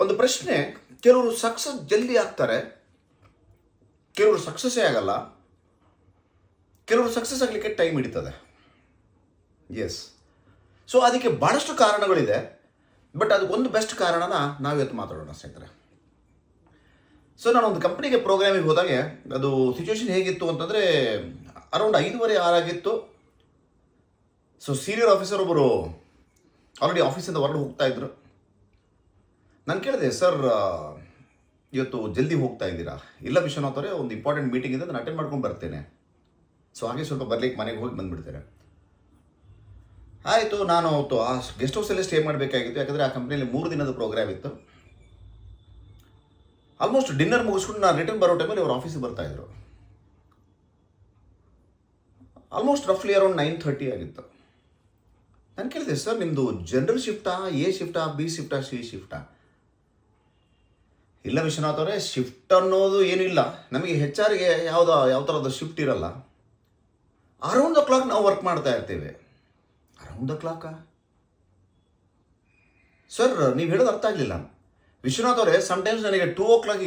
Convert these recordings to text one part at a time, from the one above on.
ಒಂದು ಪ್ರಶ್ನೆ, ಕೆಲವರು ಸಕ್ಸಸ್ ಜಲ್ದಿ ಆಗ್ತಾರೆ, ಕೆಲವರು ಸಕ್ಸಸ್ಸೇ ಆಗಲ್ಲ, ಕೆಲವರು ಸಕ್ಸಸ್ ಆಗಲಿಕ್ಕೆ ಟೈಮ್ ಹಿಡಿತದೆ. ಎಸ್, ಸೊ ಅದಕ್ಕೆ ಭಾಳಷ್ಟು ಕಾರಣಗಳಿದೆ. ಬಟ್ ಅದಕ್ಕೊಂದು ಬೆಸ್ಟ್ ಕಾರಣನ ನಾವಿವತ್ತು ಮಾತಾಡೋಣ ಸ್ನೇಹಿತರೆ. ಸೊ ನಾನು ಒಂದು ಕಂಪ್ನಿಗೆ ಪ್ರೋಗ್ರಾಮಿಗೆ ಹೋದಾಗೆ ಅದು ಸಿಚುವೇಶನ್ ಹೇಗಿತ್ತು ಅಂತಂದರೆ, ಅರೌಂಡ್ 5:30-6 ಆಗಿತ್ತು. ಸೊ ಸೀನಿಯರ್ ಆಫೀಸರ್ ಒಬ್ಬರು ಆಲ್ರೆಡಿ ಆಫೀಸಿಂದ ಹೊರಗಡೆ ಹೋಗ್ತಾ ಇದ್ರು. ನಾನು ಕೇಳಿದೆ, ಸರ್ ಇವತ್ತು ಜಲ್ದಿ ಹೋಗ್ತಾ ಇದ್ದೀರಾ? ಇಲ್ಲ ವಿಶ್ವನಾಥ್ ಅವರೇ, ಒಂದು ಇಂಪಾರ್ಟೆಂಟ್ ಮೀಟಿಂಗ್ ಇದೆ, ನಾನು ಅಟೆಂಡ್ ಮಾಡ್ಕೊಂಡು ಬರ್ತೇನೆ. ಸೊ ಹಾಗೆ ಸ್ವಲ್ಪ ಬರ್ಲಿಕ್ಕೆ ಮನೆಗೆ ಹೋಗಿ ಬಂದುಬಿಡ್ತೇನೆ. ಆಯಿತು, ನಾನು ಅವತ್ತು ಆ ಗೆಸ್ಟ್ ಹೌಸಲ್ಲೇ ಸ್ಟೇ ಮಾಡಬೇಕಾಗಿತ್ತು. ಯಾಕಂದರೆ ಆ ಕಂಪ್ನಿಯಲ್ಲಿ 3 ದಿನದ ಪ್ರೋಗ್ರಾಮ್ ಇತ್ತು. ಆಲ್ಮೋಸ್ಟ್ ಡಿನ್ನರ್ ಮುಗಿಸ್ಕೊಂಡು ನಾನು ರಿಟರ್ನ್ ಬರೋ ಟೈಮಲ್ಲಿ ಅವ್ರ ಆಫೀಸಿಗೆ ಬರ್ತಾಯಿದ್ರು. ಆಲ್ಮೋಸ್ಟ್ ರಫ್ಲಿ ಅರೌಂಡ್ 9:30 ಆಗಿತ್ತು. ನಾನು ಕೇಳಿದೆ, ಸರ್ ನಿಮ್ಮದು ಜನರಲ್ ಶಿಫ್ಟಾ, ಎ ಶಿಫ್ಟಾ, ಬಿ ಶಿಫ್ಟಾ, ಸಿ ಶಿಫ್ಟಾ? ಇಲ್ಲ ವಿಶ್ವನಾಥ್ ಅವರೇ, ಶಿಫ್ಟ್ ಅನ್ನೋದು ಏನೂ ಇಲ್ಲ, ನಮಗೆ HR ಗೆ ಯಾವ ಥರದ ಶಿಫ್ಟ್ ಇರಲ್ಲ. ಅರೌಂಡ್ ದ ಕ್ಲಾಕ್ ನಾವು ವರ್ಕ್ ಮಾಡ್ತಾ ಇರ್ತೀವಿ. Around the ಕ್ಲಾಕಾ? ಸರ್ ನೀವು ಹೇಳೋದು ಅರ್ಥ ಆಗಲಿಲ್ಲ. ವಿಶ್ವನಾಥ್ ಅವರೇ, ಸಮ್ಟೈಮ್ಸ್ ನನಗೆ 2 o'clock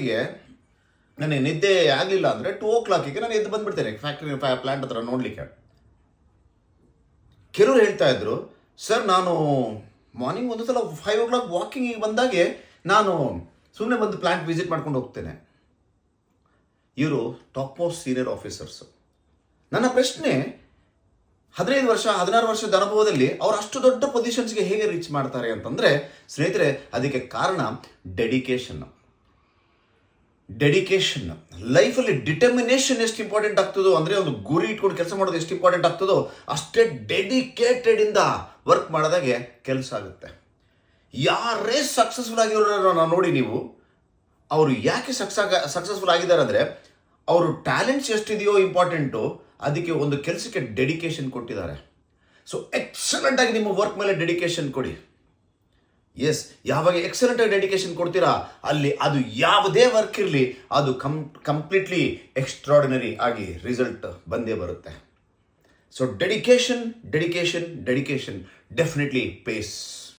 ನನಗೆ ನಿದ್ದೆ ಆಗಲಿಲ್ಲ ಅಂದರೆ 2 o'clock ನಾನು ಎದ್ದು ಬಂದುಬಿಡ್ತೇನೆ ಫ್ಯಾಕ್ಟ್ರಿ ಪ್ಲ್ಯಾಂಟ್ ಹತ್ರ ನೋಡಲಿಕ್ಕೆ. ಕೆಲವರು ಹೇಳ್ತಾ ಇದ್ರು, ಸರ್ ನಾನು ಮಾರ್ನಿಂಗ್ ಒಂದು ಸಲ 5 o'clock ವಾಕಿಂಗಿಗೆ ಬಂದಾಗೆ ನಾನು ಸುಮ್ಮನೆ ಬಂದು ಪ್ಲ್ಯಾಂಟ್ ವಿಸಿಟ್ ಮಾಡ್ಕೊಂಡು ಹೋಗ್ತೇನೆ. ಇವರು ಟಾಪ್ ಮೋಸ್ಟ್ ಸೀನಿಯರ್ ಆಫೀಸರ್ಸು. ನನ್ನ ಪ್ರಶ್ನೆ, 15 ವರ್ಷ 16 ವರ್ಷದ ಅನುಭವದಲ್ಲಿ ಅವರು ಅಷ್ಟು ದೊಡ್ಡ ಪೊಸಿಷನ್ಸ್ಗೆ ಹೇಗೆ ರೀಚ್ ಮಾಡ್ತಾರೆ ಅಂತಂದರೆ ಸ್ನೇಹಿತರೆ, ಅದಕ್ಕೆ ಕಾರಣ ಡೆಡಿಕೇಶನ್. ಲೈಫಲ್ಲಿ ಡಿಟರ್ಮಿನೇಷನ್ ಎಷ್ಟು ಇಂಪಾರ್ಟೆಂಟ್ ಆಗ್ತದೋ, ಅಂದರೆ ಒಂದು ಗುರಿ ಇಟ್ಕೊಂಡು ಕೆಲಸ ಮಾಡೋದು ಎಷ್ಟು ಇಂಪಾರ್ಟೆಂಟ್ ಆಗ್ತದೋ ಅಷ್ಟೇ ಡೆಡಿಕೇಟೆಡಿಂದ ವರ್ಕ್ ಮಾಡಿದಾಗೆ ಕೆಲಸ ಆಗುತ್ತೆ. ಯಾರೇ ಸಕ್ಸಸ್ಫುಲ್ ಆಗಿರೋರು ನಾವು ನೋಡಿ, ನೀವು ಅವರು ಯಾಕೆ ಸಕ್ಸಸ್ಫುಲ್ ಆಗಿದ್ದಾರೆ ಅಂದರೆ ಅವರು ಟ್ಯಾಲೆಂಟ್ಸ್ ಎಷ್ಟಿದೆಯೋ ಇಂಪಾರ್ಟೆಂಟು, ಅದಕ್ಕೆ ಒಂದು ಕೆಲಸಕ್ಕೆ ಡೆಡಿಕೇಶನ್ ಕೊಟ್ಟಿದ್ದಾರೆ. ಸೊ ಎಕ್ಸಲೆಂಟಾಗಿ ನಿಮ್ಮ ವರ್ಕ್ ಮೇಲೆ ಡೆಡಿಕೇಶನ್ ಕೊಡಿ. ಎಸ್, ಯಾವಾಗ ಎಕ್ಸಲೆಂಟಾಗಿ ಡೆಡಿಕೇಶನ್ ಕೊಡ್ತೀರಾ, ಅಲ್ಲಿ ಅದು ಯಾವುದೇ ವರ್ಕ್ ಇರಲಿ, ಅದು ಕಂಪ್ಲೀಟ್ಲಿ ಎಕ್ಸ್ಟ್ರಾರ್ಡಿನರಿ ಆಗಿ ರಿಸಲ್ಟ್ ಬಂದೇ ಬರುತ್ತೆ. So dedication definitely phase.